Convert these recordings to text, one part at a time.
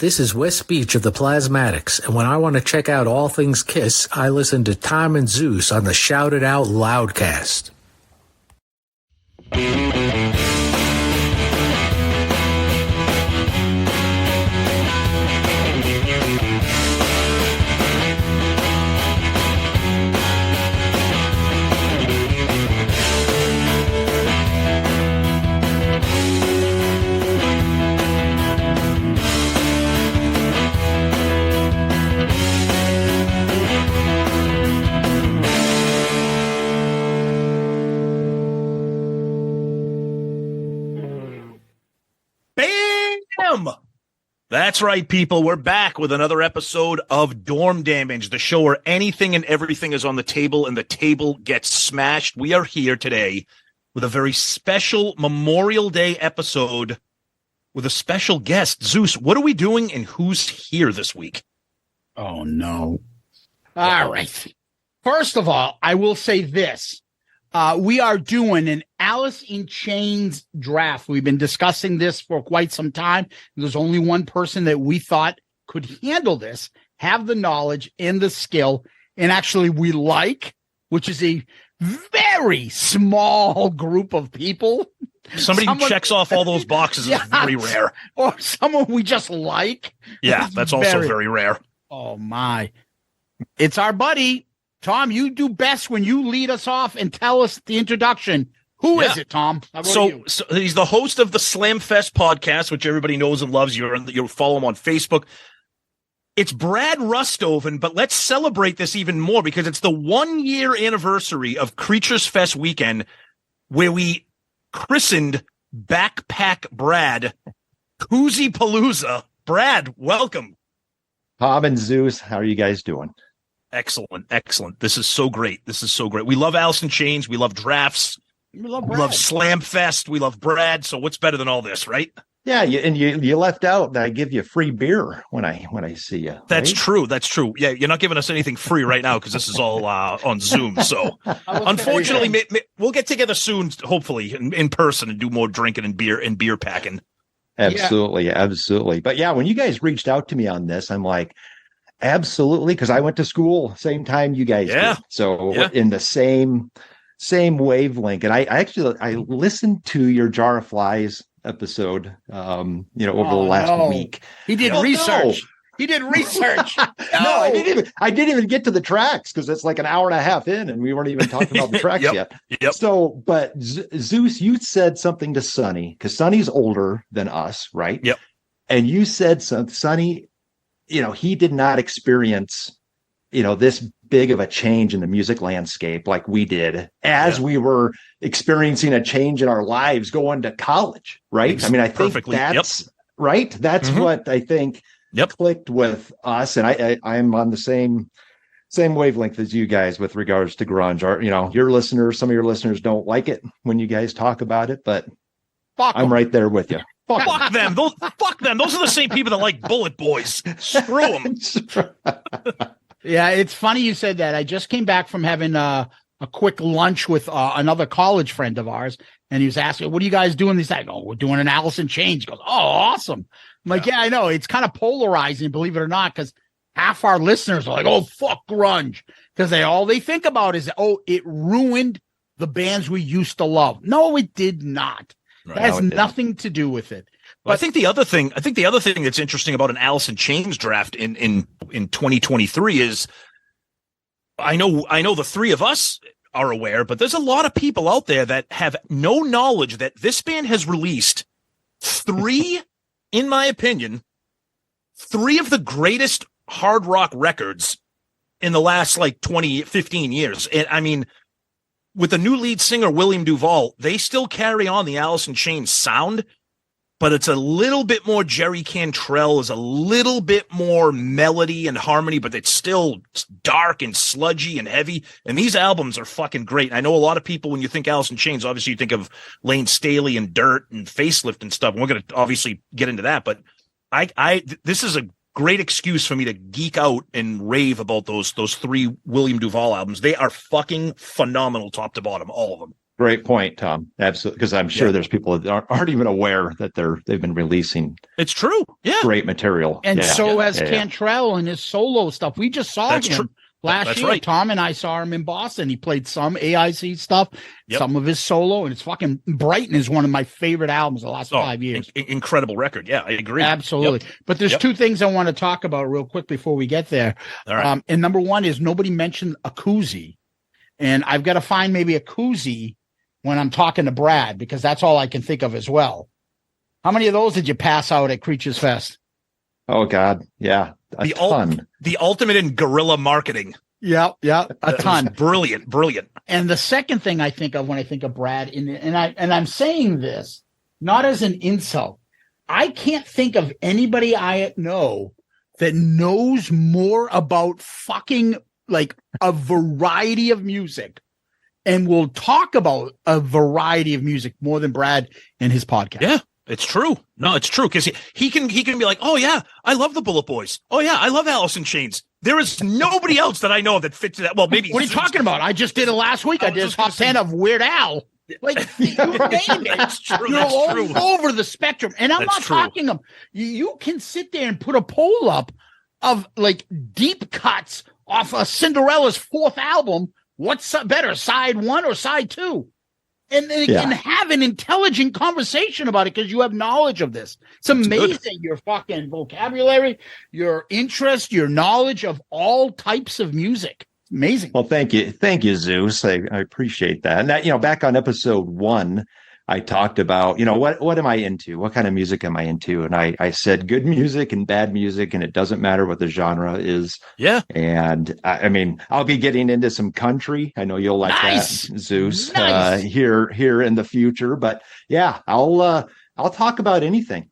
This is West Beach of the Plasmatics, and when I want to check out all things Kiss, I listen to Tom and Zeus on the Shout It Out Loudcast. That's right, people. We're back with another episode of Dorm Damage, the show where anything and everything is on the table and the table gets smashed. We are here today with a very special Memorial Day episode with a special guest. Zeus, what are we doing and who's here this week? Oh, no. All right. First of all, I will say this. We are doing an Alice in Chains draft. We've been discussing this for quite some time. There's only one person that we thought could handle this, have the knowledge and the skill, and actually we like, which is a very small group of people. Someone who checks off all those boxes is very rare. Or someone we just like. Yeah, that's also very rare. Oh, my. It's our buddy. Tom, you do best when you lead us off and tell us the introduction. Who is it, Tom? So he's the host of the Slamfest Podcast, which everybody knows and loves. You'll follow him on Facebook. It's Brad Rusthoven, but let's celebrate this even more because it's the 1-year anniversary of Creatures Fest weekend where we christened Backpack Brad Koozie Palooza. Brad, welcome. Tom and Zeus, how are you guys doing? Excellent. This is so great. We love Alice in Chains. We love drafts. We love Slamfest. We love Brad. So what's better than all this, right? Yeah, you left out that I give you free beer when I see you. That's true. Yeah, you're not giving us anything free right now because this is all on Zoom. So unfortunately, we'll get together soon, hopefully in person, and do more drinking and beer packing. Absolutely. But yeah, when you guys reached out to me on this, I'm like, absolutely, because I went to school same time you guys did. So in the same wavelength. And I listened to your Jar of Flies episode over the last week. He did research. He did research. No, I didn't even get to the tracks because it's like an hour and a half in and we weren't even talking about the tracks yet. Yep. So, but Zeus, you said something to Sonny because Sonny's older than us, right? Yep. And you said something, Sonny, he did not experience, this big of a change in the music landscape like we did as we were experiencing a change in our lives going to college, right? I mean, I think that's right. That's what I think clicked with us. And I'm on the same wavelength as you guys with regards to grunge. Your listeners, some of your listeners don't like it when you guys talk about it, but I'm right there with you. Fuck them. Fuck them. Those are the same people that like Bullet Boys. Screw them. Yeah, it's funny you said that. I just came back from having a quick lunch with another college friend of ours, and he was asking, what are you guys doing? He's like, we're doing an Alice in Chains. He goes, oh, awesome. I'm like, yeah, I know. It's kind of polarizing, believe it or not, because half our listeners are like, oh, fuck grunge. Because all they think about is, it ruined the bands we used to love. No, it did not. Right. That has nothing to do with it. But I think the other thing that's interesting about an Alice in Chains draft in 2023 is I know the three of us are aware, but there's a lot of people out there that have no knowledge that this band has released in my opinion, three of the greatest hard rock records in the last 15 years. And I mean, with the new lead singer, William Duvall, they still carry on the Alice in Chains sound, but it's a little bit more Jerry Cantrell, is a little bit more melody and harmony, but it's still dark and sludgy and heavy. And these albums are fucking great. I know a lot of people, when you think Alice in Chains, obviously you think of Layne Staley and Dirt and Facelift and stuff. And we're going to obviously get into that, but this is a great excuse for me to geek out and rave about those three William Duvall albums. They are fucking phenomenal top to bottom, all of them. Great point, Tom. Absolutely, because I'm sure there's people that aren't even aware that they've been releasing. It's true. Yeah, great material. And so has Cantrell and his solo stuff. We just saw him last year. Right. Tom and I saw him in Boston. He played some AIC stuff, some of his solo, and it's fucking Brighton is one of my favorite albums of the last 5 years. Incredible record. Yeah, I agree. Absolutely. But there's two things I want to talk about real quick before we get there. All right. And number one is nobody mentioned a koozie. And I've got to find maybe a koozie when I'm talking to Brad, because that's all I can think of as well. How many of those did you pass out at Creatures Fest? Oh, God. Yeah. A ton. The ultimate in guerrilla marketing. Yeah. A ton. Brilliant. And the second thing I think of when I think of Brad, and I'm saying this not as an insult. I can't think of anybody I know that knows more about fucking like a variety of music and will talk about a variety of music more than Brad in his podcast. Yeah, it's true. No, it's true. Because he can be like, oh yeah, I love the Bullet Boys. Oh yeah, I love Alice in Chains. There is nobody else that I know that fits that. Well, maybe. What are you talking about? I just did it last week. I did a top 10 of Weird Al. Like, you name it. That's true. You're all over the spectrum. And I'm not talking them. You can sit there and put a poll up of like deep cuts off of Cinderella's fourth album. What's better, side one or side two? And they can have an intelligent conversation about it because you have knowledge of this. It's amazing, your fucking vocabulary, your interest, your knowledge of all types of music. It's amazing. Well, thank you, Zeus. I appreciate that. And that, back on episode 1, I talked about, what am I into? What kind of music am I into? And I said good music and bad music, and it doesn't matter what the genre is. Yeah. And I mean, I'll be getting into some country. I know you'll like that, Zeus, here in the future. But yeah, I'll talk about anything.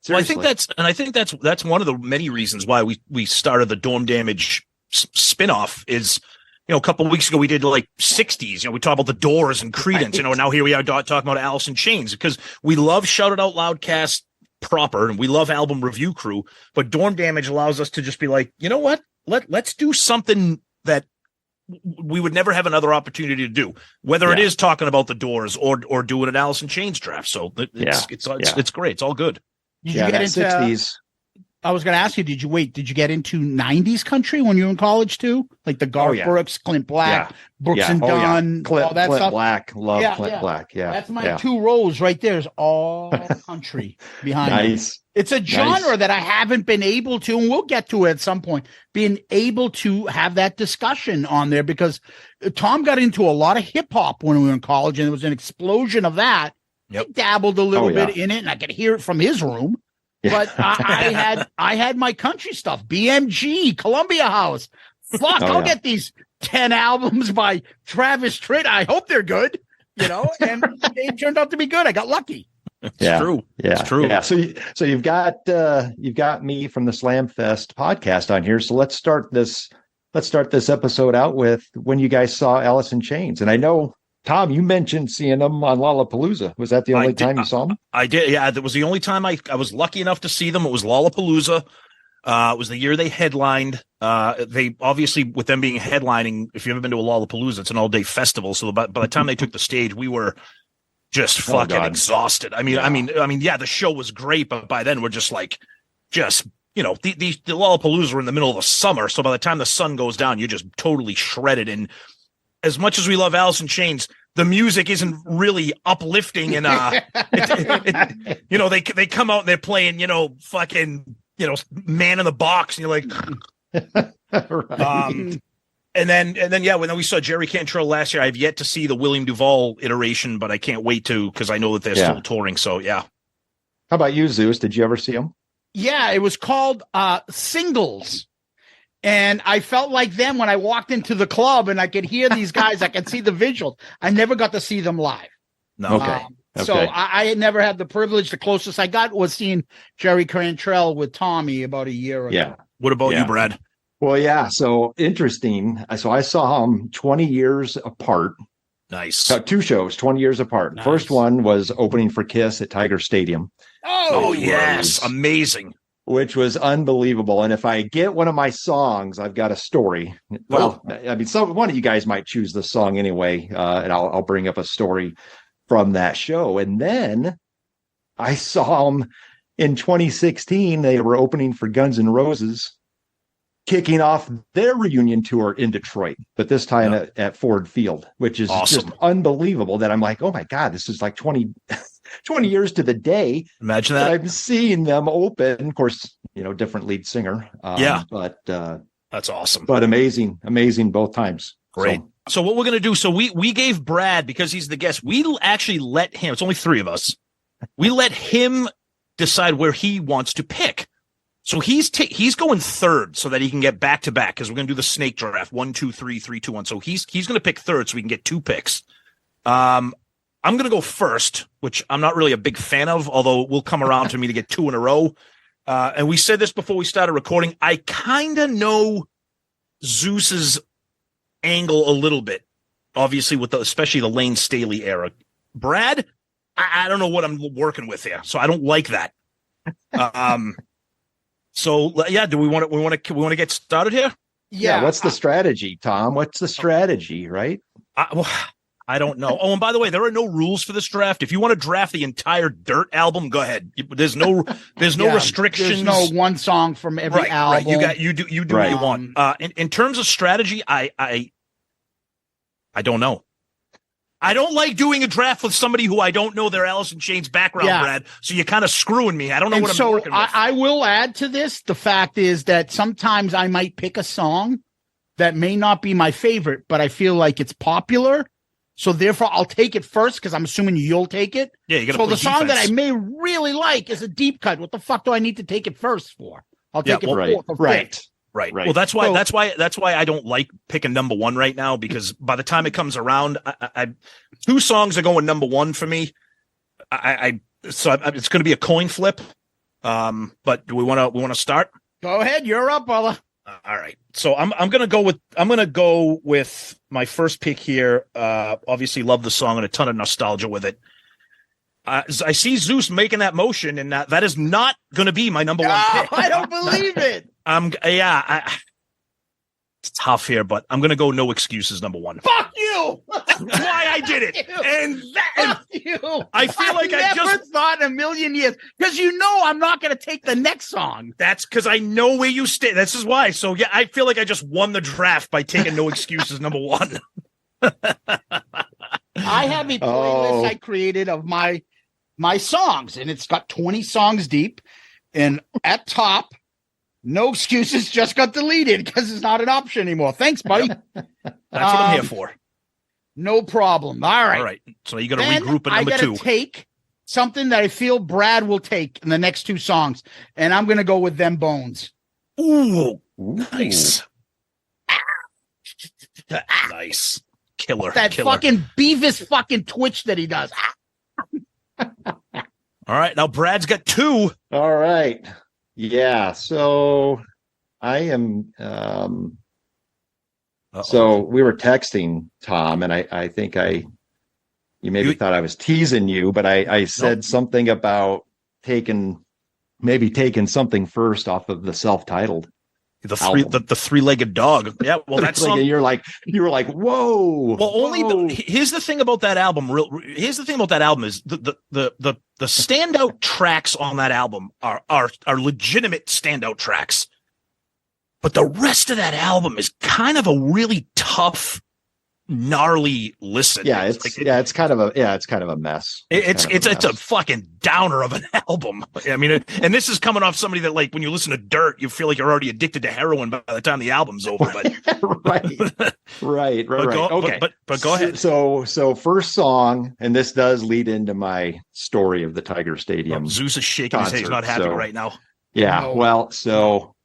Seriously. Well, I think that's one of the many reasons why we started the Dorm Damage spinoff is. A couple of weeks ago, we did like 60s. We talked about the Doors and Creedence. And now here we are talking about Alice in Chains because we love Shout It Out Loudcast proper and we love Album Review Crew. But Dorm Damage allows us to just be like, you know what? Let's do something that we would never have another opportunity to do, whether it is talking about the Doors or doing an Alice in Chains draft. So it's great. It's all good. Did you get into 60s? I was going to ask you, did you get into 90s country when you were in college too? Like the Garth Brooks, Clint Black, Brooks and Dunn, all that Clint stuff? Black, love Clint Black. Yeah. That's my 2 rows right there is all country behind me. It's a genre that I haven't been able to, and we'll get to it at some point, being able to have that discussion on there because Tom got into a lot of hip hop when we were in college and there was an explosion of that. Yep. I dabbled a little bit in it and I could hear it from his room. But I had my country stuff, BMG, Columbia House. Fuck, I'll get these 10 albums by Travis Tritt. I hope they're good, and they turned out to be good. I got lucky. It's true. Yeah. It's true. Yeah. So you've got me from the Slamfest podcast on here. So let's start this episode out with when you guys saw Alice in Chains. And I know, Tom, you mentioned seeing them on Lollapalooza. Was that the only time you saw them? I did. Yeah, that was the only time I was lucky enough to see them. It was Lollapalooza. It was the year they headlined. They obviously, with them being headlining, if you've ever been to a Lollapalooza, it's an all-day festival. So by the time they took the stage, we were just fucking exhausted. I mean, the show was great, but by then we're the Lollapalooza were in the middle of the summer. So by the time the sun goes down, you're just totally shredded. And as much as we love Alice in Chains, the music isn't really uplifting. And, they come out and they're playing, fucking, Man in the Box. And you're like, right. And then, when we saw Jerry Cantrell last year, I've yet to see the William Duvall iteration, but I can't wait to, because I know that they're still touring. So, yeah. How about you, Zeus? Did you ever see them? Yeah, it was called Singles. And I felt like them when I walked into the club and I could hear these guys. I could see the visuals. I never got to see them live. No. Okay. So I had never had the privilege. The closest I got was seeing Jerry Cantrell with Tommy about a year ago. Yeah. What about you, Brad? Well, yeah. So interesting. So I saw them 20 years apart. Nice. So 2 shows, 20 years apart. Nice. First one was opening for Kiss at Tiger Stadium. Oh yes. Amazing. which was unbelievable. And if I get one of my songs, I've got a story. Well, I mean, one of you guys might choose the song anyway, and I'll bring up a story from that show. And then I saw them in 2016. They were opening for Guns N' Roses, kicking off their reunion tour in Detroit, but this time at Ford Field, which is just unbelievable. That I'm like, oh my God, this is like 20 years to the day. Imagine that. I'm seeing them open. Of course, different lead singer. But that's awesome. But amazing both times. Great. So what we're going to do, so we gave Brad, because he's the guest, we actually let him, it's only three of us, we let him decide where he wants to pick. So he's going third so that he can get back to back, because we're going to do the snake draft 1, 2, 3, 3, 2, 1. So he's going to pick third so we can get 2 picks. I'm going to go first, which I'm not really a big fan of, although it will come around to me to get 2 in a row. And we said this before we started recording. I kind of know Zeus's angle a little bit, obviously, especially the Layne Staley era. Brad, I don't know what I'm working with here, so I don't like that. So yeah, do we want to get started here? Yeah. What's the strategy, Tom? What's the strategy, right? I don't know. Oh, and by the way, there are no rules for this draft. If you want to draft the entire Dirt album, go ahead. There's no restrictions. There's no one song from every album. Right. You do what you want. In terms of strategy, I don't know. I don't like doing a draft with somebody who I don't know their Alice in Chains background, Brad. So you're kind of screwing me. I don't know what I'm working with. I will add to this. The fact is that sometimes I might pick a song that may not be my favorite, but I feel like it's popular. So therefore, I'll take it first because I'm assuming you'll take it. Yeah, you got to. So the song that I may really like is a deep cut. What the fuck do I need to take it first for? I'll take it fourth or fifth. Right. Well, that's why I don't like picking number one right now, because by the time it comes around, I 2 songs are going number one for me. It's going to be a coin flip. But do we want to start? Go ahead. You're up, brother. All right. So I'm going to go with my first pick here. Obviously love the song and a ton of nostalgia with it. I see Zeus making that motion, and that is not going to be my number one pick. I don't believe it. It's tough here, but I'm going to go No Excuses number one. Fuck you. That's why I did it. Fuck you. I feel like I never thought in a million years, because I'm not going to take the next song. That's because I know where you stay. This is why. So yeah, I feel like I just won the draft by taking No Excuses number one. I have a playlist I created of my songs, and it's got 20 songs deep, and at top, No Excuses just got deleted because it's not an option anymore. Thanks, buddy. That's what I'm here for. No problem. All right. So you got to regroup at number 2. I got to take something that I feel Brad will take in the next 2 songs, and I'm going to go with Them Bones. Ooh. Nice. Nice. Killer. Fucking Beavis fucking twitch that he does. All right. Now Brad's got 2. All right. Yeah. So I am. So we were texting, Tom, and I think you maybe thought I was teasing you, but I said something about taking something first off of the self-titled. The 3-legged dog. Yeah, well, that's something. You were like, whoa. Well, here's the thing about that album. Here's the thing about that album is the standout tracks on that album are legitimate standout tracks, but the rest of that album is kind of a really tough, gnarly listen. Yeah, it's kind of a mess. It's a fucking downer of an album. I mean, and this is coming off somebody that, like, when you listen to Dirt, you feel like you're already addicted to heroin by the time the album's over. But right. Okay, but go ahead. So first song, and this does lead into my story of the Tiger Stadium. Zeus is shaking his head; he's not happy right now. Yeah, no. Well, so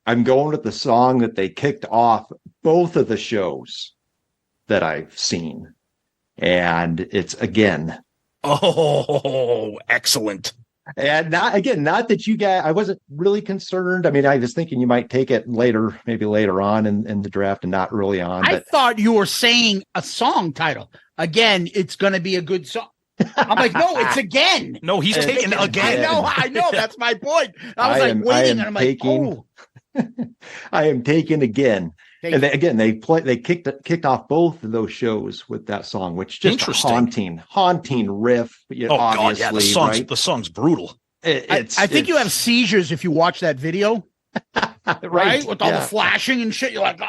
I'm going with the song that they kicked off both of the shows that I've seen, and it's Again. Oh, excellent. And not that you guys, I wasn't really concerned. I mean, I was thinking you might take it maybe later on in the draft and not early on. I thought you were saying a song title. Again, it's going to be a good song. I'm like, no, it's again. No, he's taking again. I know. That's my point. I was waiting, and I'm taking, like, oh. I am taken again. And they kicked off both of those shows with that song, which just a haunting riff. Obviously, God, yeah, the song's brutal. I think you have seizures if you watch that video, right? With all the flashing and shit, you're like,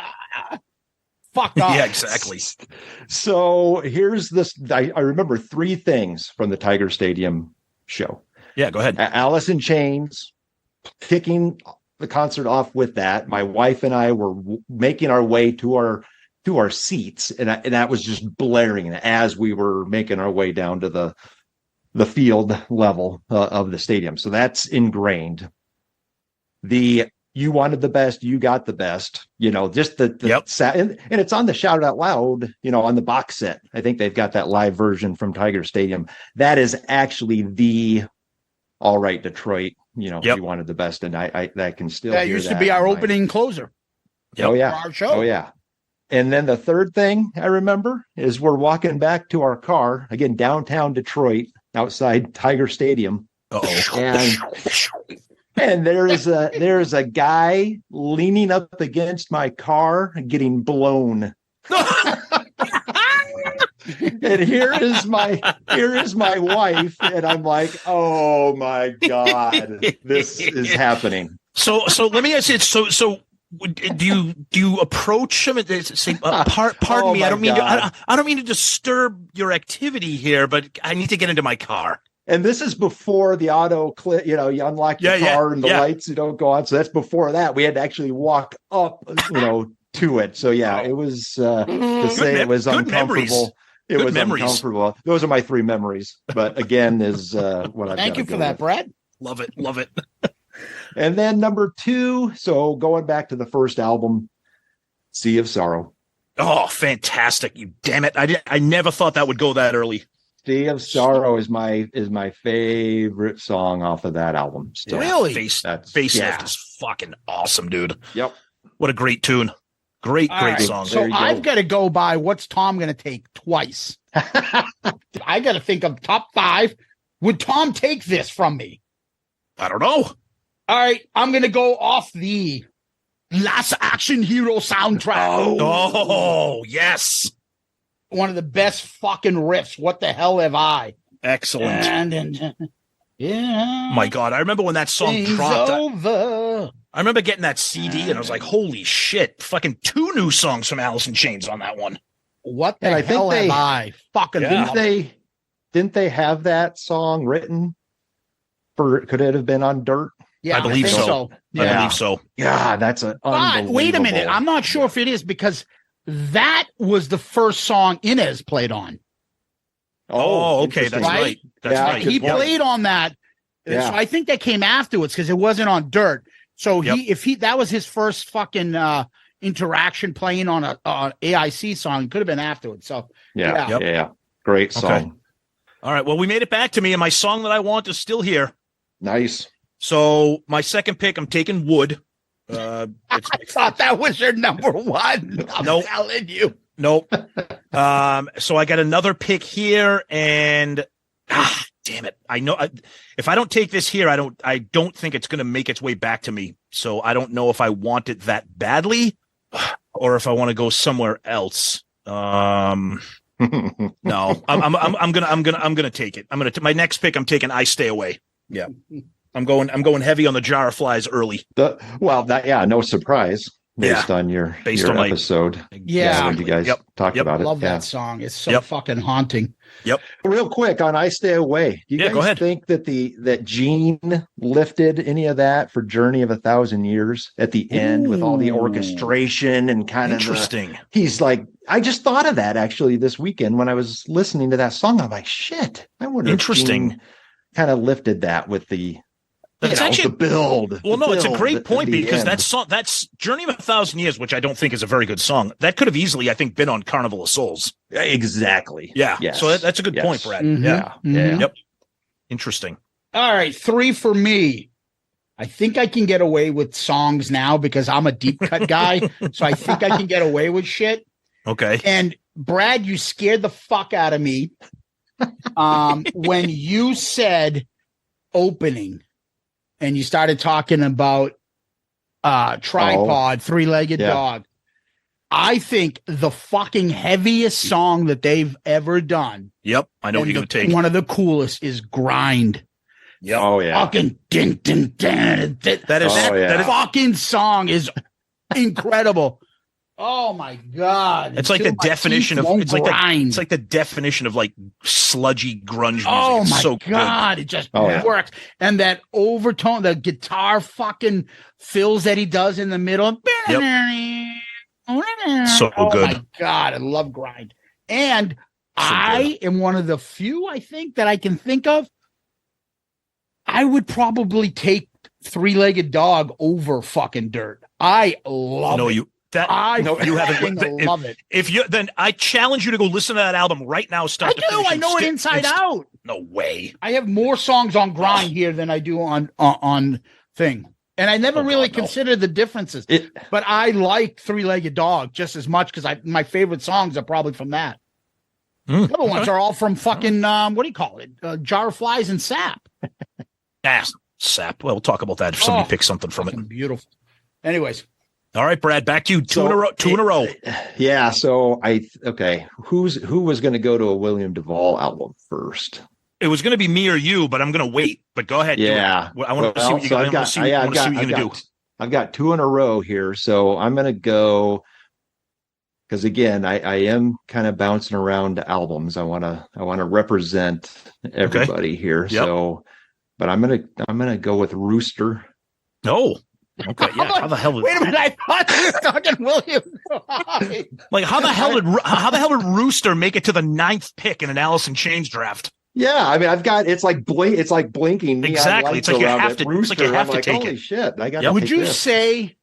fuck off. Yeah, exactly. So here's this. I remember three things from the Tiger Stadium show. Yeah, go ahead. Alice in Chains, kicking the concert off with that. My wife and I were making our way to our seats, and that was just blaring as we were making our way down to the field level of the stadium. So that's ingrained. You wanted the best, you got the best. Just and it's on the Shout Out Loud. On the box set. I think they've got that live version from Tiger Stadium. That is actually the All Right Detroit. You wanted the best, and I can still. That used to be our opening closer. Yep. Oh yeah, for our show. Oh yeah. And then the third thing I remember is we're walking back to our car again, downtown Detroit, outside Tiger Stadium. And there's a guy leaning up against my car getting blown. And here is my wife, and I'm like, oh my God, this is happening. So let me ask you. So do you approach him and say, pardon me, I don't mean to disturb your activity here, but I need to get into my car. And this is before the auto click, you unlock your car and the lights don't go on. So that's before that. We had to actually walk up, to it. So it was to say it was uncomfortable. It was uncomfortable. Those are my three memories. But again, is what I've Thank you for that, Brad. Love it. And then number 2. So going back to the first album, Sea of Sorrow. Oh, fantastic! You damn it! I never thought that would go that early. Sea of Sorrow is my favorite song off of that album. Still. Really? Facelift is fucking awesome, dude. Yep. What a great tune. Great song. So I've got to go by what's Tom going to take twice. I got to think of top 5. Would Tom take this from me? I don't know. All right. I'm going to go off the Last Action Hero soundtrack. Oh, yes. One of the best fucking riffs. What the hell have I? Excellent. And my God, I remember when that song dropped. I remember getting that CD and I was like, holy shit, fucking 2 new songs from Alice in Chains on that one. What the hell have I? Fucking didn't they have that song written could it have been on Dirt? Yeah, I believe so. Yeah. I believe so. Yeah, that's an unbelievable. Wait a minute. I'm not sure if it is because that was the first song Inez played on. Oh, okay. That's right. That's right. He played on that. Yeah. So I think that came afterwards because it wasn't on Dirt. So that was his first fucking interaction playing on a AIC song. It could have been afterwards. So yeah. Great song. Okay. All right. Well, we made it back to me, and my song that I want is still here. Nice. So my second pick, I'm taking Wood. I thought that was your number 1. I'm telling you. Nope. So I got another pick here, and damn it! I know if I don't take this here, I don't think it's going to make its way back to me. So I don't know if I want it that badly, or if I want to go somewhere else. No, I'm gonna take it. My next pick, I'm taking I Stay Away. Yeah. I'm going heavy on the Jar of Flies early. No surprise based on your episode. When you guys talked about it. I love that song. It's so fucking haunting. Yep. Real quick on I Stay Away. Do you guys think that Gene lifted any of that for Journey of 1,000 Years at the end with all the orchestration and kind of interesting? He's like, I just thought of that actually this weekend when I was listening to that song. I'm like, shit. I wonder if Gene kind of lifted that with the the build. Well, it's a great point because that's Journey of 1,000 Years, which I don't think is a very good song. That could have easily, I think, been on Carnival of Souls. Exactly. Yeah. Yes. So that's a good point, Brad. Mm-hmm. Yeah. Mm-hmm. Yep. Interesting. All right. 3 for me. I think I can get away with songs now because I'm a deep cut guy. So I think I can get away with shit. Okay. And Brad, you scared the fuck out of me When you said opening and you started talking about tripod, three-legged dog, I think the fucking heaviest song that they've ever done. Yep, I know what you're going to take. One of the coolest is Grind. Yep. Oh yeah. Fucking ding, ding, ding. That fucking song is incredible. Oh my God. It's like the definition of it's like the definition of like sludgy grunge music. Oh my so God. Good. It just works. And that overtone, the guitar fucking fills that he does in the middle. Yep. So good. Oh my God. I love Grind. And I am one of the few, I think, that I can think of. I would probably take Three-Legged Dog over fucking Dirt. I love it. You haven't. Love it. If you then, I challenge you to go listen to that album right now. Start. I know it inside out. No way. I have more songs on Grind here than I do on Thing, and I never really considered the differences. But I like Three-Legged Dog just as much because my favorite songs are probably from that. The other ones are all from fucking what do you call it? Jar of Flies and Sap. Sap. Well, we'll talk about that if somebody picks something from it. Beautiful. Anyways. All right, Brad, back to you. Two in a row. Yeah. So who was going to go to a William Duvall album first? It was going to be me or you, but I'm going to wait. But go ahead. Yeah. I want to see what you're going to do. I've got two in a row here. So I'm going to go because again, I am kind of bouncing around albums. I want to represent everybody here. Yep. So, but I'm going to go with Rooster. No. Okay, yeah. How the hell? Wait a minute! I thought you were talking William. Like how the hell did Rooster make it to the 9th pick in an Alice in Chains draft? Yeah, I mean, it's like blinking. Exactly, it's like you have to. Rooster, it's like you have to take holy it. Shit! I got. Would you say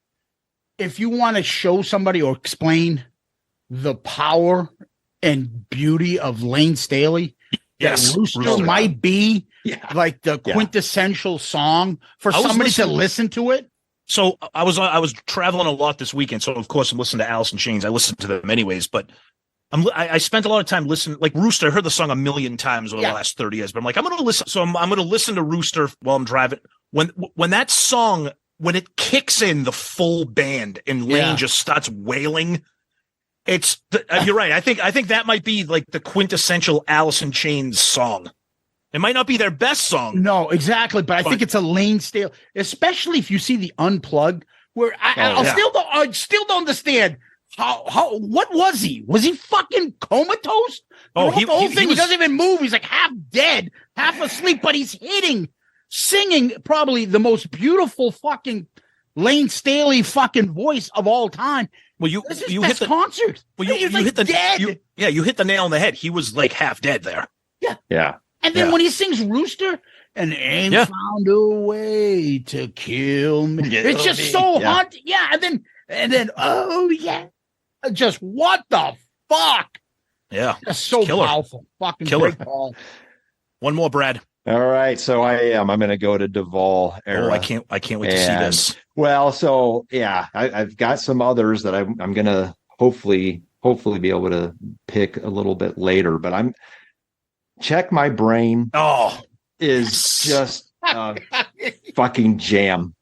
if you want to show somebody or explain the power and beauty of Layne Staley? Yes, Rooster might be like the quintessential song for somebody to listen to it. So I was traveling a lot this weekend, so of course I'm listening to Alice in Chains. I listen to them anyways, but I spent a lot of time listening. Like Rooster, I heard the song a million times over the last 30 years, but I'm like, I'm going to listen. So I'm going to listen to Rooster while I'm driving. When that song, when it kicks in the full band and Layne just starts wailing, you're right. I think that might be like the quintessential Alice in Chains song. It might not be their best song. No, exactly. But I think it's a Layne Staley, especially if you see the Unplugged, where I still don't understand what was he? Was he fucking comatose? Oh, he doesn't even move. He's like half dead, half asleep, but he's singing probably the most beautiful fucking Layne Staley fucking voice of all time. Well, you hit the concert. Well, you hit the dead. You hit the nail on the head. He was like half dead there. Yeah. And then when he sings Rooster and ain't found a way to kill me, it's just so haunting. Yeah. And then just what the fuck? Yeah. Just so powerful. Fucking killer. Great call. One more, Brad. All right. So I'm going to go to Duvall era. Oh, I can't wait to see this. Well, so I've got some others that I'm going to hopefully be able to pick a little bit later, but Check My Brain is just fucking jam.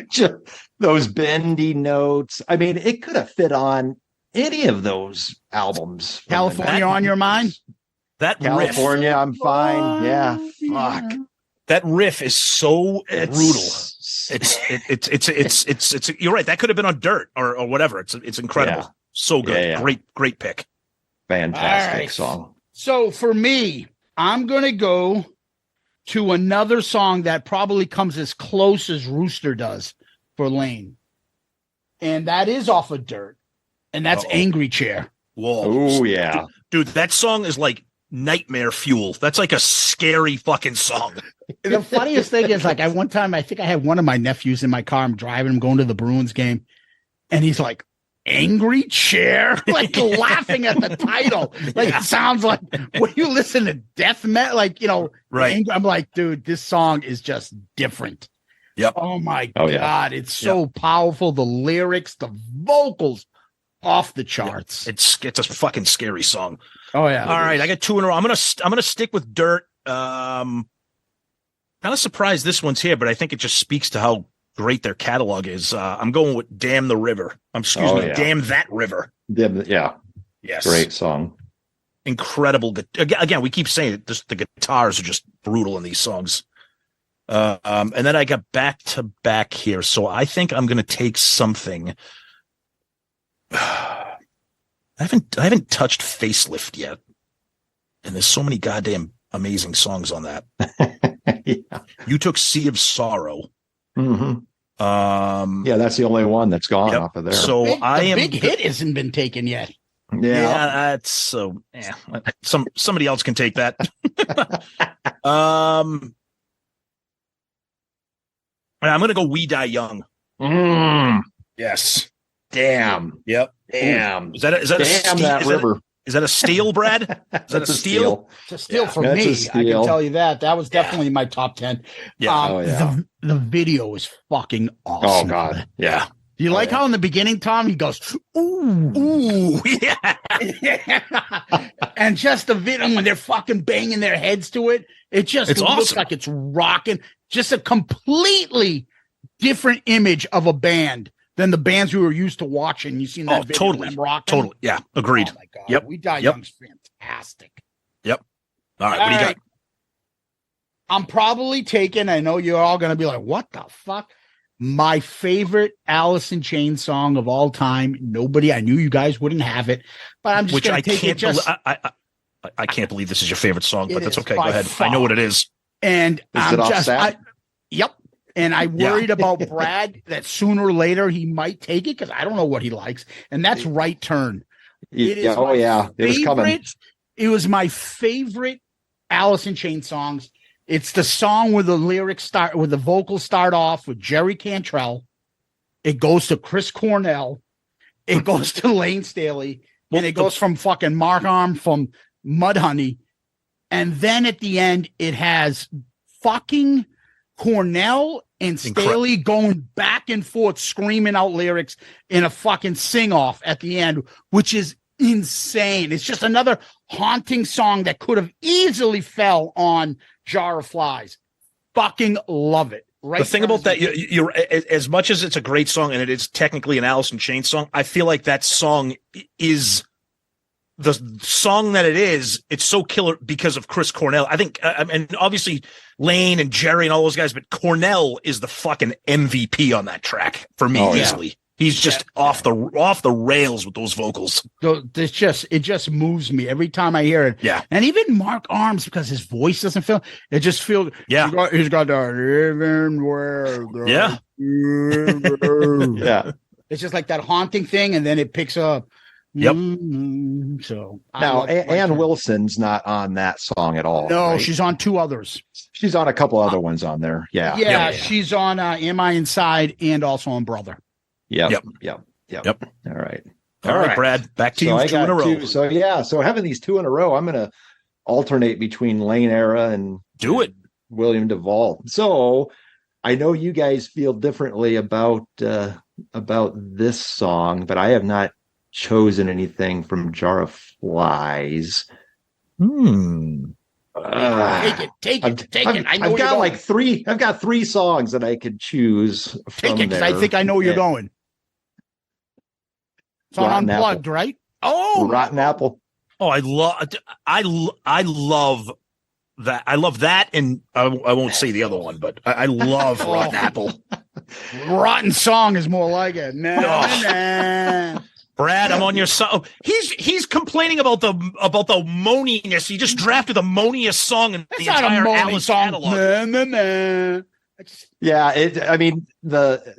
Just those bendy notes. I mean, it could have fit on any of those albums. California on Your Mind? That California, riff. I'm fine. Yeah. Fuck. That riff is so brutal. It's you're right. That could have been on Dirt or whatever. It's incredible. Yeah. So good. Yeah. Great pick. Fantastic song. So for me, I'm going to go to another song that probably comes as close as Rooster does for Layne. And that is off of Dirt. And that's Angry Chair. Whoa. Oh, yeah. Dude, that song is like nightmare fuel. That's like a scary fucking song. The funniest thing is, like, one time, I think I had one of my nephews in my car. I'm driving, I'm going to the Bruins game. And he's like, Angry Chair, like laughing at the title. Like it sounds like when you listen to death metal, like, right. I'm like, dude, this song is just different. Yep. Oh my God. It's so powerful. The lyrics, the vocals. off the charts. It's a fucking scary song. Oh yeah. All right, I got 2 in a row. I'm gonna stick with Dirt. Kind of surprised this one's here, but I think it just speaks to how great their catalog is. I'm going with "Damn the River." Damn that river. Yeah. Yes. Great song. Incredible. Again, we keep saying it. The guitars are just brutal in these songs. And then I got back to back here, so I think I'm going to take something. I haven't touched Facelift yet, and there's so many goddamn amazing songs on that. Yeah. You took Sea of Sorrow. Mm-hmm. Yeah, that's the only one that's gone off of there. So the big hit hasn't been taken yet. Yeah, that's so. Yeah, somebody else can take that. I'm gonna go "We Die Young." Yes. Damn. Yep. Damn. Is that Damn that river? Is that a steal, Brad? Is that a steal? It's a steal for that's me. a steal. I can tell you that. That was definitely my top 10. Yeah. The video is fucking awesome. Oh God. Yeah. Do you like how in the beginning, Tom, he goes, ooh, Yeah. and just the video when they're fucking banging their heads to it, it's looks awesome. like it's rocking. Just a completely different image of a band than the bands we were used to watching. You seen that video? Totally. Rocking? Totally. Yeah. Agreed. Oh my God. Yep. We Die Young's fantastic. Yep. All right. What do you got? I'm probably taking, I know you're all going to be like, what the fuck? My favorite Alice in Chains song of all time. I knew you guys wouldn't have it, but I'm just going to take it. I can't believe this is your favorite song, but that's okay. Go by ahead. far. I know what it is. And Is it off Sap? Yep. And I worried about Brad that sooner or later he might take it because I don't know what he likes. And that's Right Turn. It is It was coming. It was my favorite Alice in Chains songs. It's the song where the lyrics start, where the vocals start off with Jerry Cantrell. It goes to Chris Cornell. It goes to Layne Staley. And it goes from fucking Mark Arm from Mudhoney. And then at the end, it has fucking Cornell and Staley going back and forth, screaming out lyrics in a fucking sing-off at the end, which is insane. It's just another haunting song that could have easily fell on Jar of Flies. Fucking love it. Right. The thing about that, you're as much as it's a great song and it is technically an Alice in Chains song, I feel like that song is the song that it is. It's so killer because of Chris Cornell. I think, and obviously Layne and Jerry and all those guys, but Cornell is the fucking MVP on that track for me easily. Yeah. He's just off the rails with those vocals. It just moves me every time I hear it. Yeah. And even Mark Arms, because his voice doesn't feel, it just feels. Yeah. He's got that even where. Yeah. Yeah. It's just like that haunting thing, and then it picks up. Yep. So now Ann Wilson's not on that song at all. No, right? She's on 2 others. She's on a couple other ones on there. Yeah. Yeah. She's on Am I Inside and also on Brother. Yep. All right. All right, Brad, back to you. 2 in a row. So having these 2 in a row, I'm going to alternate between Layne era and William Duvall. So I know you guys feel differently about this song, but I have not chosen anything from Jar of Flies. Take it. I know I've got like 3. I've got 3 songs that I could choose from. Take it, because I think I know where you're going. It's on Unplugged, right? Oh, Rotten Apple. Oh, I love that. I love that, and I won't say the other one, but I love Rotten Apple. Rotten Song is more like it. Nah. Brad, I'm on your side. He's complaining about the moaniness. He just drafted the moaniest song in the entire Alice catalog. Yeah,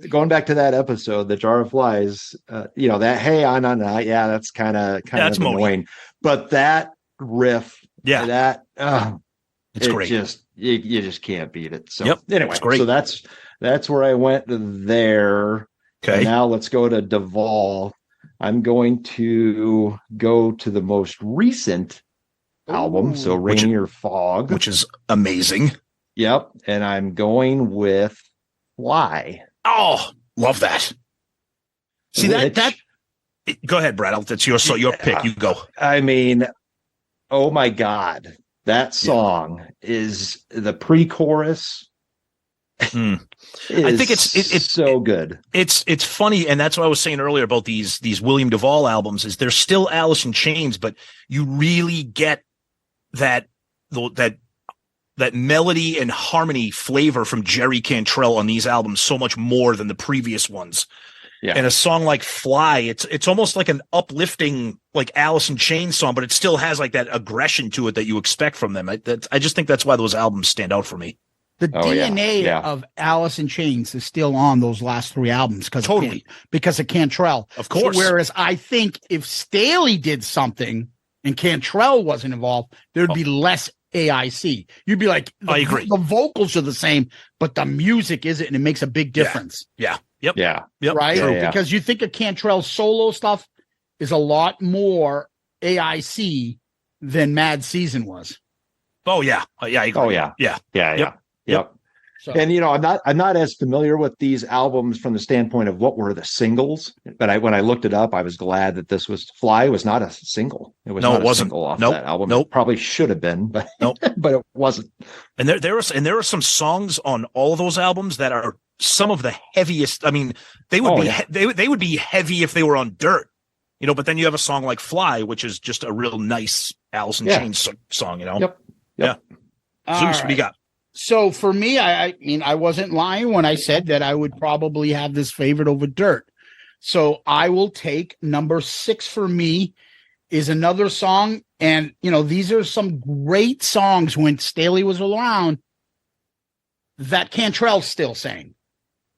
going back to that episode, the Jar of Flies, that hey on yeah, that's kind of annoying. But that riff, it's great. You just can't beat it. So anyway, it's great. So that's where I went there. Okay. And now let's go to Duvall. I'm going to go to the most recent album, so Rainier Fog, which is amazing. Yep, and I'm going with Fly. Oh, love that. See, that Go ahead, Brad. It's your pick. You go. I mean, oh my God, that song is the pre-chorus. I think it's so good. It's funny, and that's what I was saying earlier about these William Duvall albums. Is they're still Alice in Chains, but you really get that melody and harmony flavor from Jerry Cantrell on these albums so much more than the previous ones. Yeah. And a song like Fly, it's almost like an uplifting, like Alice in Chains song, but it still has like that aggression to it that you expect from them. I just think that's why those albums stand out for me. The DNA of Alice in Chains is still on those last 3 albums because of Cantrell. Of course. So whereas I think if Staley did something and Cantrell wasn't involved, there'd be less AIC. You'd be like, I agree. The vocals are the same, but the music isn't, and it makes a big difference. Yeah. Yep. Yeah. Yep. Right? Yeah. Because you think of Cantrell's solo stuff is a lot more AIC than Mad Season was. Oh yeah. Yeah. I agree. Oh yeah. Yeah. Yep. So, and I'm not as familiar with these albums from the standpoint of what were the singles, but when I looked it up, I was glad that Fly was not a single. It was not a single off that album. Nope. It probably should have been, but but it wasn't. And there are some songs on all of those albums that are some of the heaviest. I mean, they would be heavy if they were on Dirt, but then you have a song like Fly, which is just a real nice Alice in Chains song, Yep. Yeah. Zeus, what do you got? So for me, I mean, I wasn't lying when I said that I would probably have this favorite over Dirt. So I will take number 6 for me is another song. And, these are some great songs when Staley was around that Cantrell still sang.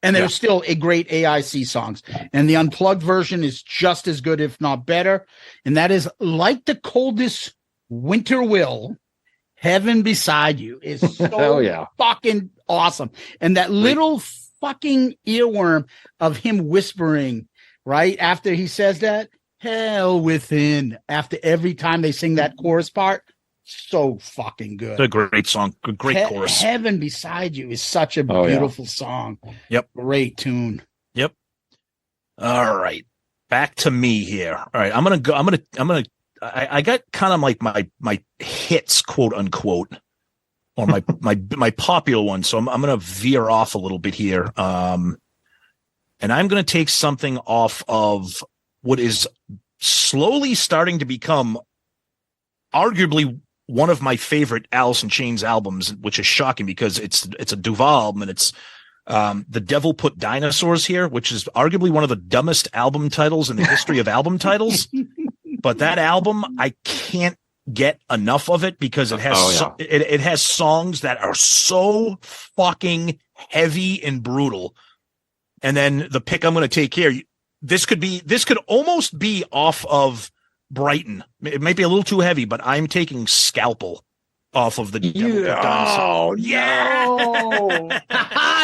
And they're still a great AIC songs. And the unplugged version is just as good, if not better. And that is Like the Coldest Winter Will. Heaven Beside You is so fucking awesome. And that little fucking earworm of him whispering right after he says that, hell within, after every time they sing that chorus part, so fucking good. It's a great song. Great chorus. Heaven Beside You is such a beautiful song. Yep. Great tune. Yep. All right. Back to me here. All right. I got kind of like my hits, quote unquote, or my popular ones. So I'm going to veer off a little bit here. And I'm going to take something off of what is slowly starting to become arguably one of my favorite Alice in Chains albums, which is shocking because it's a Duvall album, and it's The Devil Put Dinosaurs Here, which is arguably one of the dumbest album titles in the history of album titles. But that album, I can't get enough of it because it has it has songs that are so fucking heavy and brutal. And then the pick I'm going to take here, this could almost be off of Brighton. It might be a little too heavy, but I'm taking Scalpel off of the no!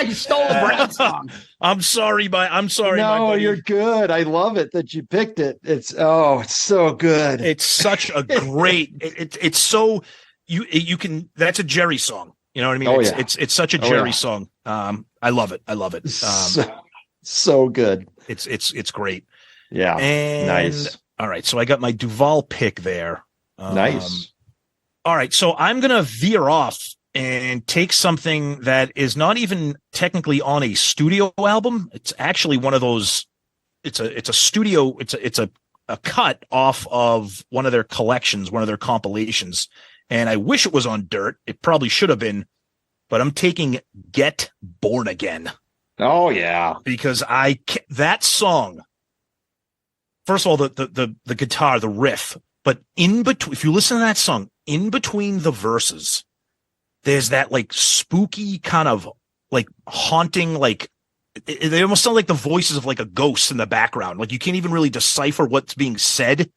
You stole a Brad song. I'm sorry. No, you're good. I love it that you picked it. It's so good. It's such a great. It's so you can. That's a Jerry song. You know what I mean? It's such a Jerry song. I love it. So good. It's great. Yeah. And, nice. All right. So I got my Duvall pick there. Nice. All right. So I'm going to veer off and take something that is not even technically on a studio album. It's actually one of those. It's a studio. It's a cut off of one of their collections, one of their compilations. And I wish it was on Dirt. It probably should have been, but I'm taking Get Born Again. Oh yeah. Because that song, first of all, the guitar, the riff, but in between, if you listen to that song, in between the verses, there's that like spooky kind of like haunting, like they almost sound like the voices of like a ghost in the background. Like you can't even really decipher what's being said.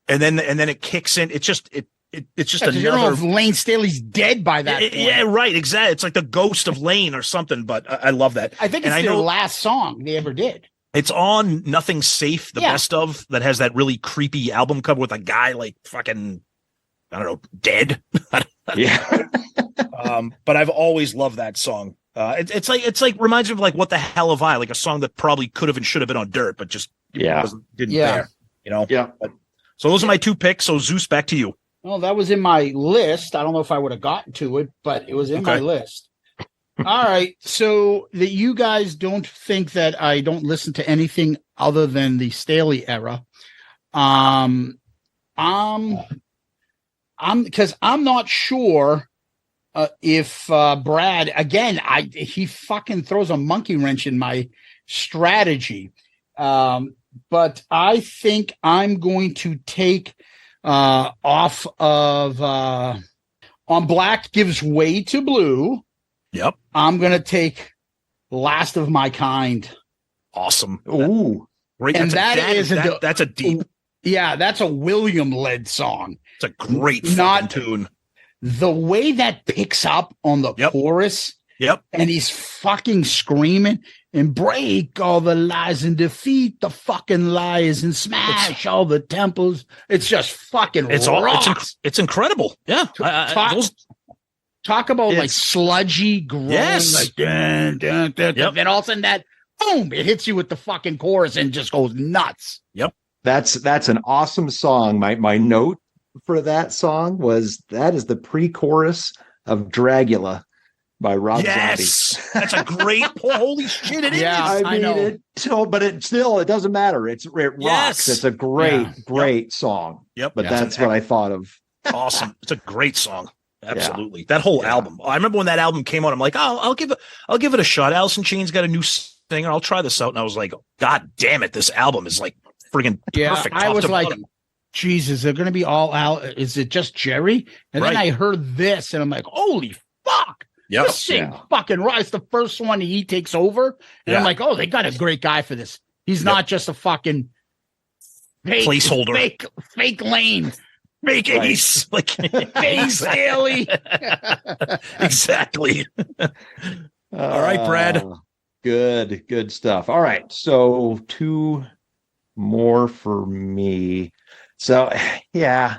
And then it kicks in. It's just another. You don't know if Layne Staley's dead by that point. Yeah, right. Exactly. It's like the ghost of Layne or something, but I love that. I think it's their last song they ever did. It's on Nothing Safe, the best of, that has that really creepy album cover with a guy like fucking, I don't know, dead. Yeah. But I've always loved that song. It's like reminds me of like What the Hell Have I, like a song that probably could have and should have been on Dirt, but just didn't dare. You know? Yeah. So those are my two picks. So Zeus, back to you. Well, that was in my list. I don't know if I would have gotten to it, but it was in my list. All right. So that you guys don't think that I don't listen to anything other than the Staley era. I'm because I'm not sure if Brad, again, he fucking throws a monkey wrench in my strategy. But I think I'm going to take off of On Black Gives Way to Blue. Yep. I'm going to take Last of My Kind. Awesome. Ooh. Great. And That's a deep. Yeah, that's a William-led song. It's a great fucking tune. The way that picks up on the chorus. Yep. And he's fucking screaming and break all the lies and defeat the fucking lies and smash all the temples. It's just fucking rocks. It's incredible. Yeah. Talk about like sludgy groan. Yes. Like, dun, dun, dun, dun. Then all of a sudden that, boom, it hits you with the fucking chorus and just goes nuts. Yep. That's an awesome song. My note for that song was that is the pre-chorus of Dragula by Rob Zombie. That's a great holy shit. It is. I mean, but it doesn't matter. It rocks. It's a great song. Yep. But that's what I thought of. Awesome. It's a great song. Absolutely. That whole album. I remember when that album came out, I'm like, I'll give it a shot. Alice in Chains got a new singer. I'll try this out. And I was like, God damn it. This album is like friggin' perfect. I was like, Jesus, they're going to be all out. Is it just Jerry? And then I heard this and I'm like, holy fuck. Yeah. This thing fucking rise. The first one he takes over. And I'm like, oh, they got a great guy for this. He's not just a fucking placeholder. Fake Layne. Fake Ace. Like Layne Staley. Exactly. All right, Brad. Good stuff. All right. So 2 more for me. So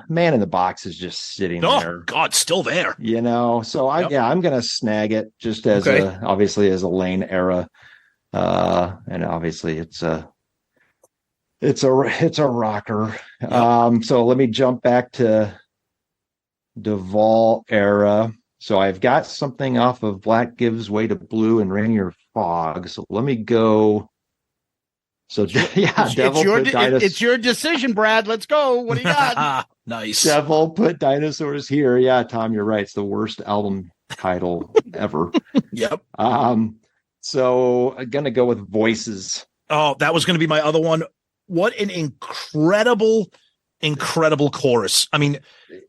Man in the Box is just sitting there. Oh God, still there. You know, so I'm gonna snag it just as obviously as a Layne era. And obviously it's a rocker. Yep. So let me jump back to Duvall era. So I've got something off of Black Gives Way to Blue and Rainier Fog. So let me go. So it's your decision, Brad. Let's go. What do you got? Nice. Devil Put Dinosaurs Here. Yeah, Tom, you're right. It's the worst album title ever. Yep. So I'm gonna go with Voices. Oh, that was gonna be my other one. What an incredible chorus. I mean,